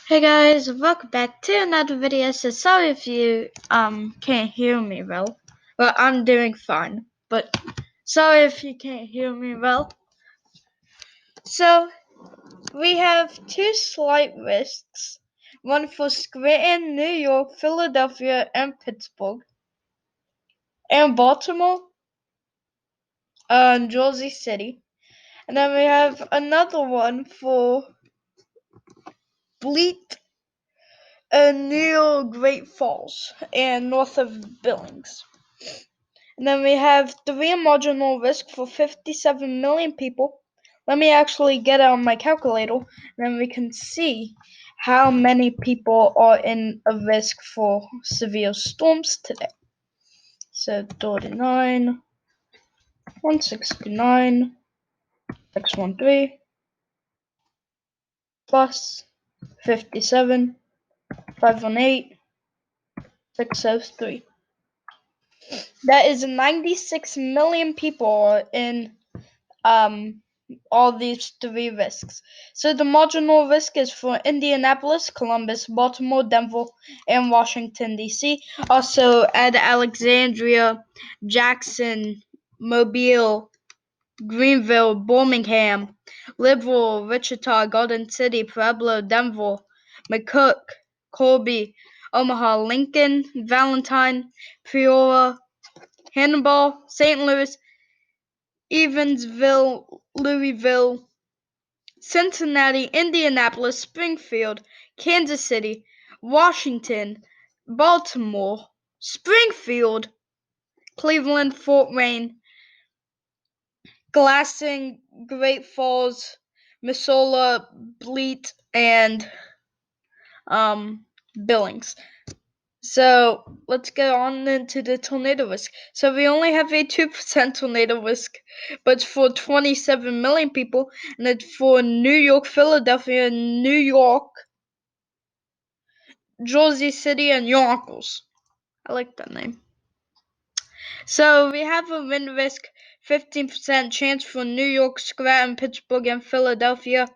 Hey guys, welcome back to another video. So sorry if you can't hear me well. Well, I'm doing fine, but sorry if you can't hear me well. So we have two slight risks. One for Scranton, New York, Philadelphia, and Pittsburgh. And Baltimore, and Jersey City. And then we have another one for Bleat near Great Falls and north of Billings. And then we have three marginal risk for 57 million people. Let me actually get it on my calculator, and then we can see how many people are in a risk for severe storms today. So 39, 169, 613, plus 57, 518, 603. That is 96 million people in all these three risks. So the marginal risk is for Indianapolis, Columbus, Baltimore, Denver, and Washington, D.C. Also add Alexandria, Jackson, Mobile, Greenville, Birmingham, Liberal, Wichita, Garden City, Pueblo, Denver, McCook, Colby, Omaha, Lincoln, Valentine, Peoria, Hannibal, St. Louis, Evansville, Louisville, Cincinnati, Indianapolis, Springfield, Kansas City, Washington, Baltimore, Springfield, Cleveland, Fort Wayne, Glassing, Great Falls, Missoula, Bleat, and Billings. So let's get on into the tornado risk. So we only have a 2% tornado risk, but it's for 27 million people, and it's for New York, Philadelphia, New York, Jersey City, and Yonkers. I like that name. So we have a wind risk, 15% chance for New York, Scranton, Pittsburgh, and Philadelphia.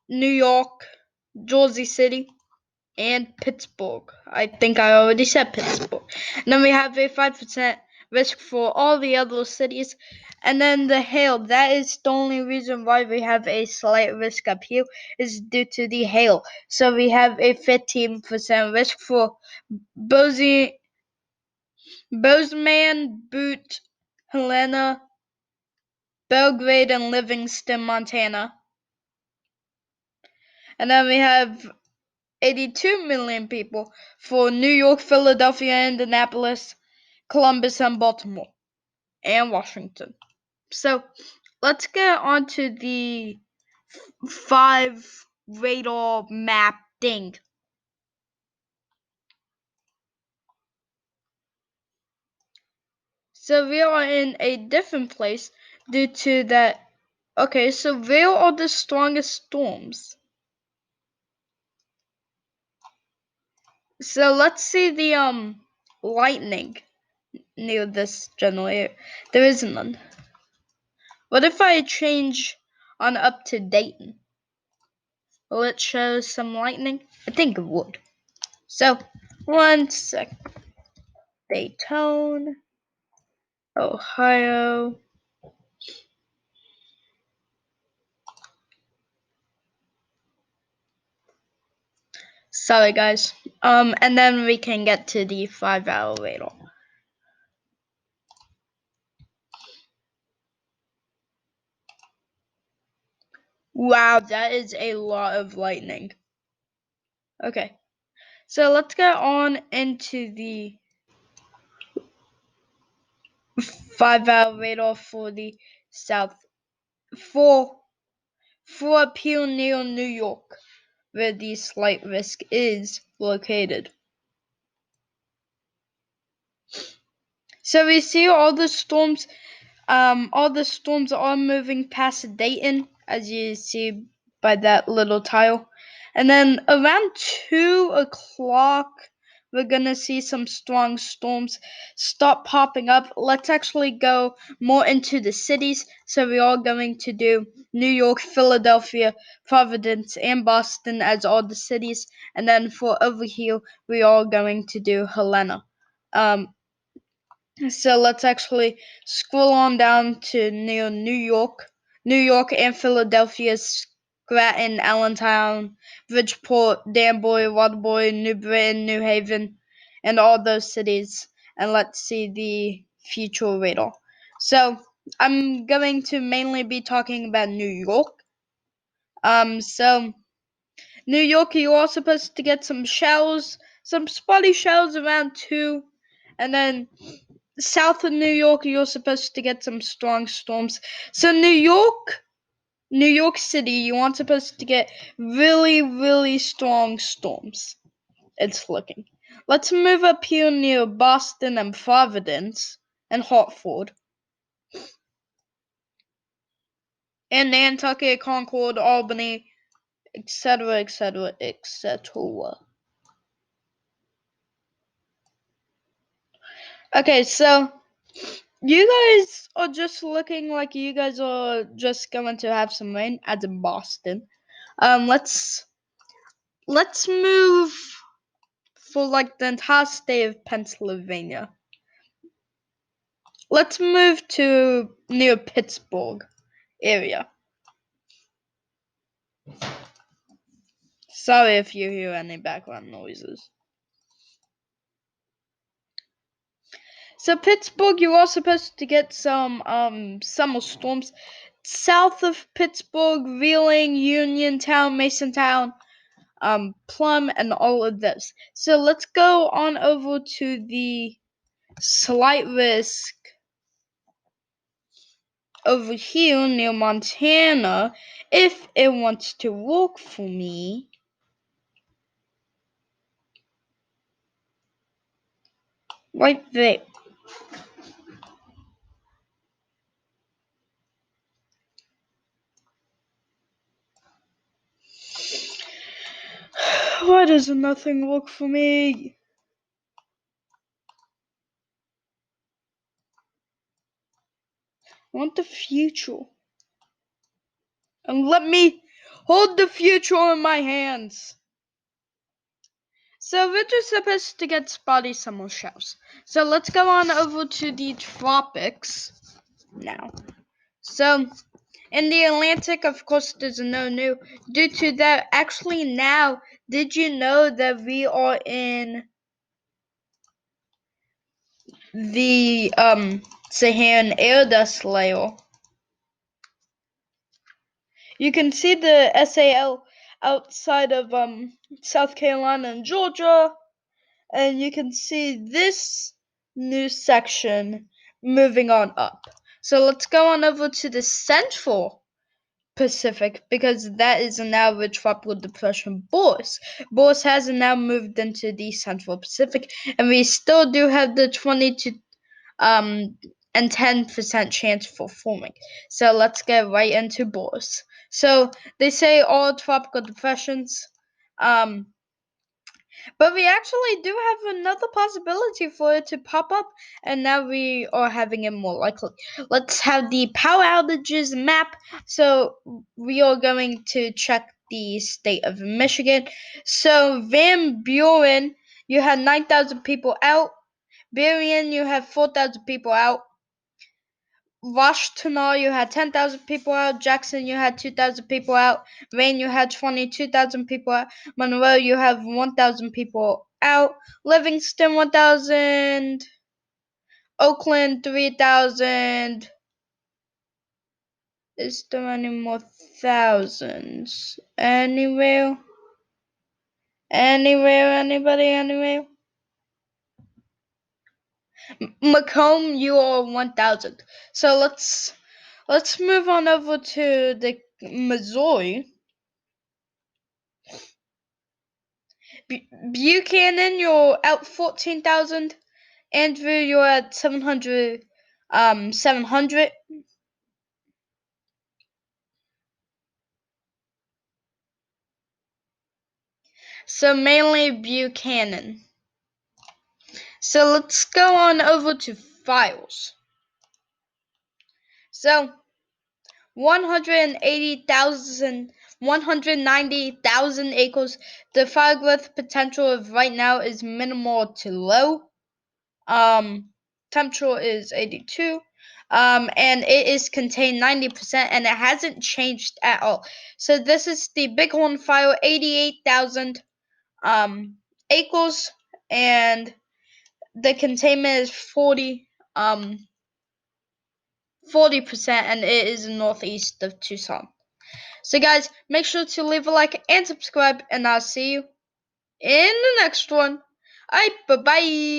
New York, Jersey City, and Pittsburgh. I think I already said Pittsburgh. And then we have a 5% risk for all the other cities. And then the hail, that is the only reason why we have a slight risk up here, is due to the hail. So we have a 15% risk for Bozeman, Butte, Helena, Belgrade, and Livingston, Montana. And then we have 82 million people for New York, Philadelphia, Indianapolis, Columbus, and Baltimore, and Washington. So let's get on to the 5 radar map thing. So we are in a different place due to that. Okay, so where are the strongest storms? So let's see the lightning near this general area. There isn't none. What if I change on up to Dayton? Will it show some lightning? I think it would. So, 1 sec. Dayton, Ohio. Sorry guys. And then we can get to the 5-hour radar. Wow, that is a lot of lightning. Okay. So let's get on into the 5-hour radar for the south. For up here near New York, where the slight risk is located. So we see all the storms are moving past Dayton, as you see by that little tile. And then around 2 o'clock we're gonna see some strong storms start popping up. Let's actually go more into the cities. So we are going to do New York, Philadelphia, Providence, and Boston as all the cities. And then for over here, we are going to do Helena. So let's actually scroll on down to near New York and Philadelphia, Scranton, Allentown, Bridgeport, Danbury, Waterbury, New Britain, New Haven, and all those cities. And let's see the future radar. So I'm going to mainly be talking about New York. So New York, you are supposed to get some showers, some spotty showers around 2, and then south of New York, you're supposed to get some strong storms. So New York City, you aren't supposed to get really, really strong storms. It's looking. Let's move up here near Boston and Providence and Hartford. And Nantucket, Concord, Albany, etc., etc., etc. Okay, so you guys are just looking like you guys are just going to have some rain, as in Boston. Let's move for like the entire state of Pennsylvania. Let's move to near Pittsburgh area. Sorry if you hear any background noises. So Pittsburgh, you are supposed to get some summer storms south of Pittsburgh, Wheeling, Uniontown, Masontown, Plum, and all of this. So let's go on over to the slight risk over here near Montana. If it wants to work for me, right there. Why does nothing work for me? I want the future. And let me hold the future in my hands. So we're just supposed to get spotty summer showers. So let's go on over to the tropics now. So in the Atlantic, of course, there's no new. Due to that, actually now, did you know that we are in the Saharan air dust layer? You can see the SAL outside of South Carolina and Georgia, and you can see this new section moving on up. So let's go on over to the Central Pacific, because that is now the tropical depression Boris. Boris has now moved into the Central Pacific, and we still do have the 20 to and 10% chance for forming. So let's get right into Boris. So they say all tropical depressions, but we actually do have another possibility for it to pop up, and now we are having it more likely. Let's have the power outages map. So we are going to check the state of Michigan. So Van Buren, you had 9,000 people out. Berrien, you had 4,000 people out. Washtenaw, you had 10,000 people out. Jackson, you had 2,000 people out. Wayne, you had 22,000 people out. Monroe, you have 1,000 people out. Livingston, 1,000. Oakland, 3,000. Is there any more thousands? Anywhere? Anybody, anywhere? Macomb, you are 1,000. So let's move on over to the Missouri. Buchanan, you're out 14,000. Andrew, you're at 700. 700. So mainly Buchanan. So let's go on over to files. So 190,000 acres. The fire growth potential of right now is minimal to low. Temperature is 82. And it is contained 90%, and it hasn't changed at all. So this is the Bighorn file, 88,000 acres, and the containment is 40%, and it is northeast of Tucson. So guys, make sure to leave a like and subscribe, and I'll see you in the next one. Alright, bye bye.